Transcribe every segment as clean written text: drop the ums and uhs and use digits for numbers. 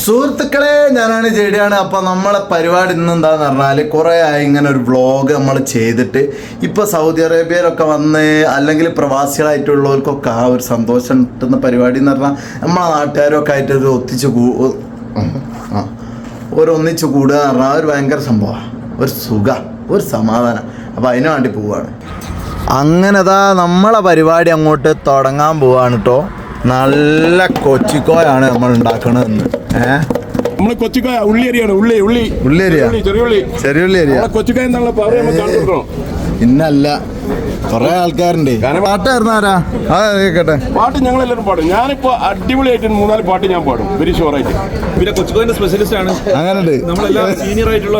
സുഹൃത്തുക്കളെ, ഞാനാണ് ജെഡിയാണ്. അപ്പോൾ നമ്മളെ പരിപാടി ഇന്ന് എന്താണെന്ന് പറഞ്ഞാൽ, കുറേ ആയി ഇങ്ങനെ ഒരു വ്ളോഗ് നമ്മൾ ചെയ്തിട്ട് ഇപ്പോൾ സൗദി അറേബ്യയിലൊക്കെ വന്ന് അല്ലെങ്കിൽ പ്രവാസികളായിട്ടുള്ളവർക്കൊക്കെ ആ ഒരു സന്തോഷം കിട്ടുന്ന പരിപാടി എന്ന് പറഞ്ഞാൽ നമ്മളെ നാട്ടുകാരൊക്കെ ആയിട്ട് ഒരു ഒന്നിച്ച് കൂടുക എന്ന് പറഞ്ഞാൽ ഒരു ഭയങ്കര സംഭവമാണ്, ഒരു സുഖം, ഒരു സമാധാനം. അപ്പോൾ അതിനു വേണ്ടി പോവുകയാണ്. അങ്ങനെതാ നമ്മളെ പരിപാടി അങ്ങോട്ട് തുടങ്ങാൻ പോവാണ് കേട്ടോ. നല്ല കൊച്ചിക്കോയാണ് നമ്മൾ ഉണ്ടാക്കണതെന്ന്. നമ്മള് കൊച്ചിക്കോയ ഉള്ളിയരിയാണ്. ചെറിയുള്ളി അരിയ കൊച്ചിക്കോയ എന്നുള്ള ഇന്നല്ല, കൊറേ ആൾക്കാരുണ്ട്. പാട്ടായിരുന്നു ആരാ? കേട്ടെ പാട്ട് ഞങ്ങളെല്ലാവരും പാടും. ഞാനിപ്പോ അടിപൊളിയായിട്ട് 3-4 പാട്ട് ഞാൻ പാടും, വെരി ഷുവറായിട്ട്. പിന്നെ കൊച്ചിക്കോയന്റെ സ്പെഷ്യലിസ്റ്റ് ആണ്. അങ്ങനെയുണ്ട്, സീനിയർ ആയിട്ടുള്ള.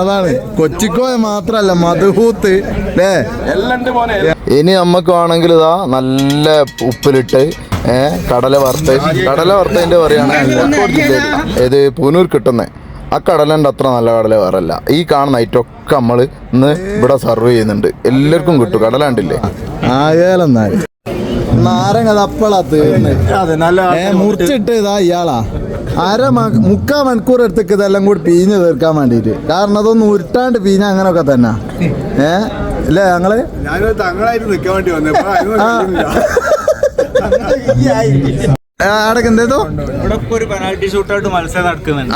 അതാണ് കൊച്ചിക്കോയ മാത്രല്ല, മധുഹൂത്ത് അല്ലേ എല്ലാം ഉണ്ട് മോനെ. ഇനി നമ്മക്ക് വേണമെങ്കിൽ ഇതാ നല്ല ഉപ്പിലിട്ട് കടല വറുത്തതിന്റെ പറയാണ് ഇത് പൂനൂർ കിട്ടുന്നത്. ആ കടലൻ്റെ അത്ര നല്ല കടല വേറല്ല. ഈ കാണുന്ന ഐറ്റമൊക്കെ നമ്മൾ ഇന്ന് ഇവിടെ സർവ് ചെയ്യുന്നുണ്ട്. എല്ലാവർക്കും കിട്ടും. കടല കണ്ടില്ലേ? ആകെന്നാല് നാരങ്ങ തപ്പളാ തീർന്ന് മുറിച്ചിട്ട് ഇതാ ഇയാളാ മുക്കാൽ മണിക്കൂർ എടുത്തേക്ക് ഇതെല്ലാം കൂടി പീഞ്ഞ് തീർക്കാൻ വേണ്ടിയിട്ട്. കാരണം അതൊന്നും ഉരുട്ടാണ്ട് പീഞ്ഞ അങ്ങനെയൊക്കെ തന്നെ അല്ലേ ഞങ്ങള് തങ്ങളായിട്ട് നിൽക്കാൻ വേണ്ടി വന്നേ. അടക്കം എന്തേതോ ഇവിടെ ഒരു പെനാൽറ്റി ഷൂട്ടൗട്ട് മത്സരം നടക്കുന്നുണ്ട്.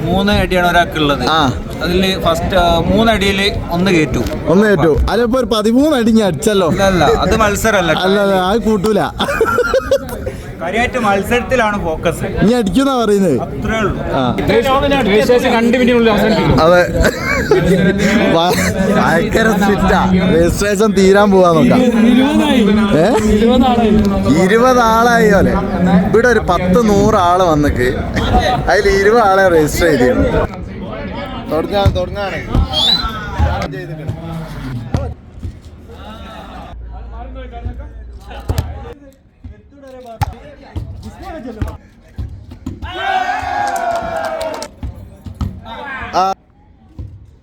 3 അടിയാണ് ഒരാൾക്കുള്ളത്. അതില് ഫസ്റ്റ് 3 അടിയിൽ ഒന്ന് കയറ്റു. അതിപ്പോ ഒരു 13 അടി ഞാൻ അടിച്ചല്ലോ. അല്ല, അത് മത്സരമല്ല. അല്ല, അത് കൂട്ടൂല. കാര്യമായിട്ട് മത്സരത്തിലാണ് ഫോക്കസ്. ഇനി അടിക്കുന്ന പറയുന്നത് അത്രേ ഉള്ളൂ. അതെ, ഭയങ്കര സ്ട്രിക്റ്റാ. രജിസ്ട്രേഷൻ തീരാൻ പോവാ നോക്കാം. 20 ആളായി പോലെ. ഇവിടെ ഒരു 10-100 ആള് വന്നിക്ക് അതിൽ 20 ആളെ രജിസ്റ്റർ ചെയ്തിരുന്നു. തുടങ്ങാണ്.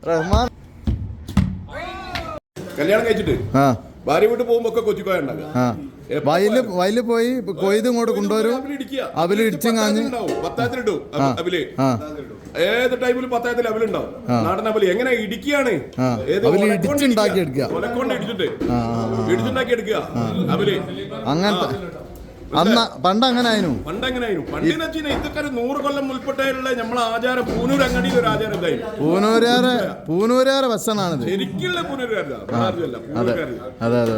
റഹ്മാൻ കല്യാണം കഴിച്ചിട്ട് ഭാര്യ വീട്ടിൽ പോകുമ്പോ ഒക്കെ കൊച്ചിക്കോയ ഉണ്ടാക്കുക. വയലില് പോയി കൊയ്ത് ഇങ്ങോട്ട് കൊണ്ടുവരും. അവല് ഇടിച്ചും കാഞ്ഞ് പത്തായത്തിലിട്ടു. അവല് ഏത് ടൈമിലും പത്തായത്തിൽ അവലുണ്ടാവും. നാടൻ അവല് എങ്ങനെ ഇടിക്കുകയാണ്, ഇടിച്ചുണ്ടാക്കി എടുക്കുക. കൊലക്കൊണ്ട് ഇടിച്ചുണ്ടാക്കി എടുക്കുക അവല്. അങ്ങനത്തെ പണ്ട് അങ്ങനെ ആയിരുന്നു. പണ്ടെന്ന് വെച്ചാൽ ഇതൊക്കെ 100 കൊല്ലം മുൽപ്പെട്ടുള്ള നമ്മളെ ആചാരം. പൂനൂർ അങ്ങടി ഒരു ആചാരം പൂനൂരാരെ ബസ്സാണ് ശരിക്കുള്ള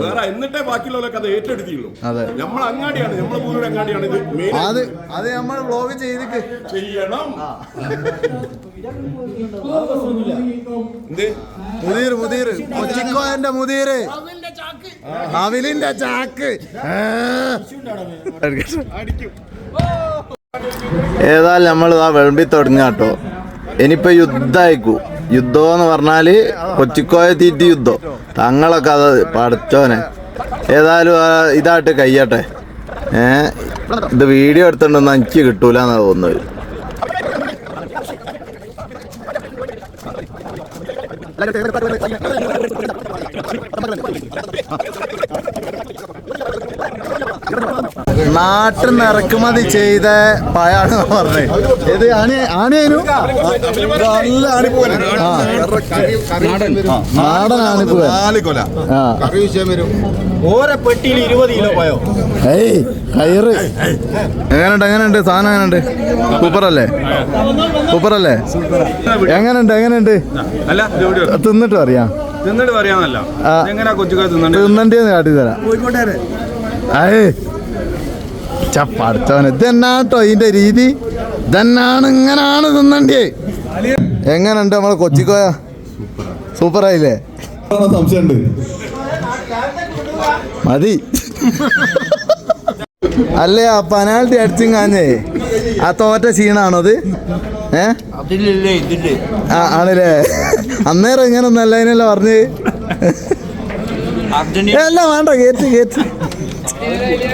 വേറെ. എന്നിട്ടേ ബാക്കിയുള്ളവരൊക്കെ അത് ഏറ്റെടുത്തിയുള്ളൂ. നമ്മളെ അങ്ങാടിയാണ്, നമ്മളെ പൂനൂർ അങ്ങാടിയാണ് ഇത്. അത് നമ്മൾ വ്ലോഗ് ചെയ്യണം. മുദീർ കൊച്ചിക്കോയന്റെ മുദീര് അവിലിന്റെ ചാക്ക്. ഏതായാലും നമ്മൾ ആ വിളമ്പി തുടങ്ങാട്ടോ. ഇനിയിപ്പോ യുദ്ധമായിക്കൂ. യുദ്ധം എന്ന് പറഞ്ഞാല് കൊച്ചിക്കോയ തീറ്റി യുദ്ധം. തങ്ങളൊക്കെ അത് പഠിച്ചോനെ. ഏതായാലും ഇതായിട്ട് കഴിയട്ടെ. ഇത് വീഡിയോ എടുത്തിട്ടൊന്നും എനിക്ക് കിട്ടൂല എന്നാ തോന്നുന്നത്. നാട്ടിൽ നിന്ന് ഇറക്കുമതി ചെയ്ത പഴാണ് പറഞ്ഞത്. ഇത് ആണിയായിരുന്നു നാടൻ ആണിപ്പൂവൻ. ഓരോ പെട്ടിയിൽ 20 കിലോ പോയോ. കയറ് എങ്ങനെയുണ്ട് സാധനം? എങ്ങനെയുണ്ട്? സൂപ്പറല്ലേ? എങ്ങനെയുണ്ട്? തിന്നിട്ട് അറിയാം. തിന്നണ്ടേന്ന് കാട്ടി തരാം. പഠിച്ചവൻ ഇതെന്നാട്ടോ ഇതിന്റെ രീതി. ഇതെന്നാണ്, ഇങ്ങനാണ് തിന്നണ്ടേ. എങ്ങനെയുണ്ട് നമ്മളെ കൊച്ചിക്കോയ? സൂപ്പറായില്ലേ? സംശയമുണ്ട്. മതി. അല്ലേ ആ പെനാൽറ്റി അടിച്ചും കാഞ്ഞേ ആ തോറ്റ ക്ഷീണാണോ അത്? ആണല്ലേ? അന്നേരം ഇങ്ങനെ ഒന്നല്ല അതിനല്ല പറഞ്ഞ്. എല്ലാം വേണ്ട, കേറ്റ്.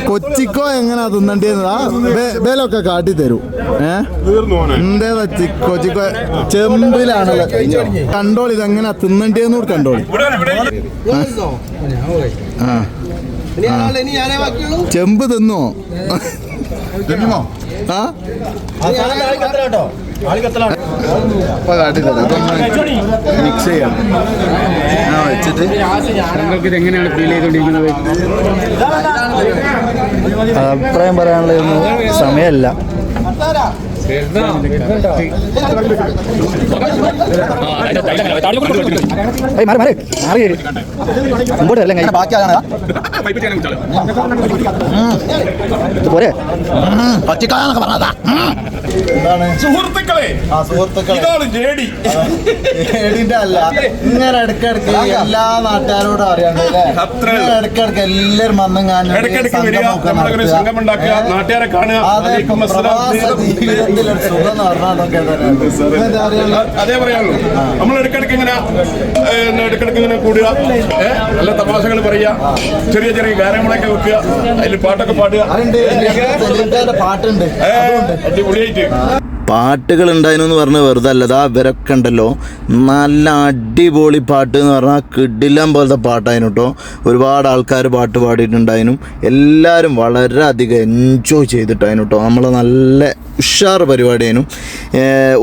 കൊച്ചിക്കോ എങ്ങനാ തിന്നണ്ടേന്നതാ ബേലൊക്കെ കാട്ടി തരും. എന്തേതാ കൊച്ചിക്കോ ചെമ്പിലാണല്ലോ. കണ്ടോളി ഇതെങ്ങനാ തിന്നണ്ടേന്നൂടെ കണ്ടോളി. ചെമ്പ് തിന്നോ? ആ അപ്പൊ കാട്ടിത്തരാം മിക്സ് ചെയ്യാം വെച്ചിട്ട് ഇത് എങ്ങനെയാണ് ഫീൽ ചെയ്തുകൊണ്ടിരിക്കുന്നത്? അഭിപ്രായം പറയാനുള്ളതൊന്നും സമയമല്ല. സുഹൃത്തുക്കളെ ഇതാണ് ജേഡി. ജേഡിന്റെ അല്ല, ഇങ്ങനെ ഇടയ്ക്കിടയ്ക്ക് എല്ലാ നാട്ടുകാരോടും അറിയാണ്ട് ഇടയ്ക്കിടയ്ക്ക് എല്ലാവരും വന്നും ഇടയ്ക്കിടയ്ക്ക് വരിക, നമ്മളങ്ങനെ സംഘം ഉണ്ടാക്കുക, നാട്ടുകാരെ കാണുക. അതേ പറയാനുള്ളൂ. നമ്മൾ ഇടയ്ക്കിടയ്ക്ക് ഇങ്ങനെ കൂടുക, നല്ല തമാശകൾ പറയുക, ചെറിയ ചെറിയ ഗാനങ്ങളൊക്കെ വെക്കുക, അതിൽ പാട്ടൊക്കെ പാടുക. പാട്ടുണ്ട്, അടിപൊളിയായിട്ട് പാട്ടുകൾ ഉണ്ടായിരുന്നു പറഞ്ഞ് വെറുതെ അല്ലതാ. ഇവരൊക്കെ ഉണ്ടല്ലോ നല്ല അടിപൊളി പാട്ട് എന്ന് പറഞ്ഞാൽ കിടിലം പോലത്തെ പാട്ടായിരുന്നു കേട്ടോ. ഒരുപാട് ആൾക്കാർ പാട്ട് പാടിയിട്ടുണ്ടായിരുന്നു. എല്ലാവരും വളരെയധികം എൻജോയ് ചെയ്തിട്ടായിരുന്നു കേട്ടോ. നമ്മൾ നല്ല ഉഷാർ പരിപാടിയായിരുന്നു.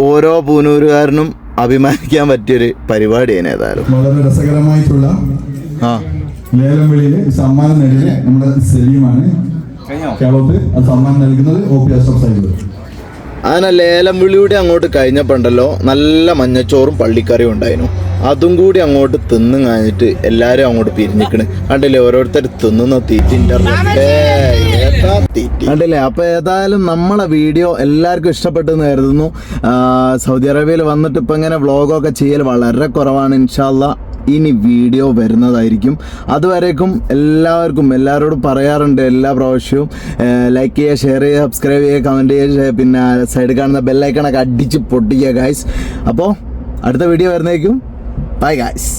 ഓരോ പൂനൂരുകാരനും അഭിമാനിക്കാൻ പറ്റിയൊരു പരിപാടിയാണ്. ഏതായാലും വളരെ രസകരമായിട്ടുള്ള ലേലം വിളിയിൽ സമ്മാനം നേടിയത് നമ്മുടെ സലീമാണ്. കേരളത്തിൽ സമ്മാനം നൽകുന്നത് OP അഷ്റഫ് സാഹിബ്. അങ്ങനെ ലേലം വിളിയൂടെ അങ്ങോട്ട് കഴിഞ്ഞപ്പോണ്ടല്ലോ നല്ല മഞ്ഞച്ചോറും പള്ളിക്കറിയും ഉണ്ടായിരുന്നു. അതും കൂടി അങ്ങോട്ട് തിന്നും കഴിഞ്ഞിട്ട് എല്ലാവരും അങ്ങോട്ട് പിരിഞ്ഞിക്കണ്. കണ്ടില്ലേ ഓരോരുത്തർ തിന്നുന്ന തീറ്റിൻ്റെ കണ്ടില്ലേ. അപ്പോൾ ഏതായാലും നമ്മളെ വീഡിയോ എല്ലാവർക്കും ഇഷ്ടപ്പെട്ടെന്ന് കരുതുന്നു. സൗദി അറേബ്യയിൽ വന്നിട്ട് ഇപ്പം ഇങ്ങനെ വ്ളോഗൊക്കെ ചെയ്യൽ വളരെ കുറവാണ്. ഇൻഷാ അല്ലാ ഇനി വീഡിയോ വരുന്നതായിരിക്കും. അതുവരേക്കും എല്ലാവരോടും പറയാറുണ്ട് എല്ലാ പ്രാവശ്യവും ലൈക്ക് ചെയ്യുക, ഷെയർ ചെയ്യുക, സബ്സ്ക്രൈബ് ചെയ്യുക, കമൻറ്റ് ചെയ്യുക, പിന്നെ സൈഡിൽ കാണുന്ന ബെല്ലൈക്കണൊക്കെ അടിച്ച് പൊട്ടിക്കുക ഗായ്സ്. അപ്പോൾ അടുത്ത വീഡിയോ വരുന്നതായിരിക്കും. Bye guys.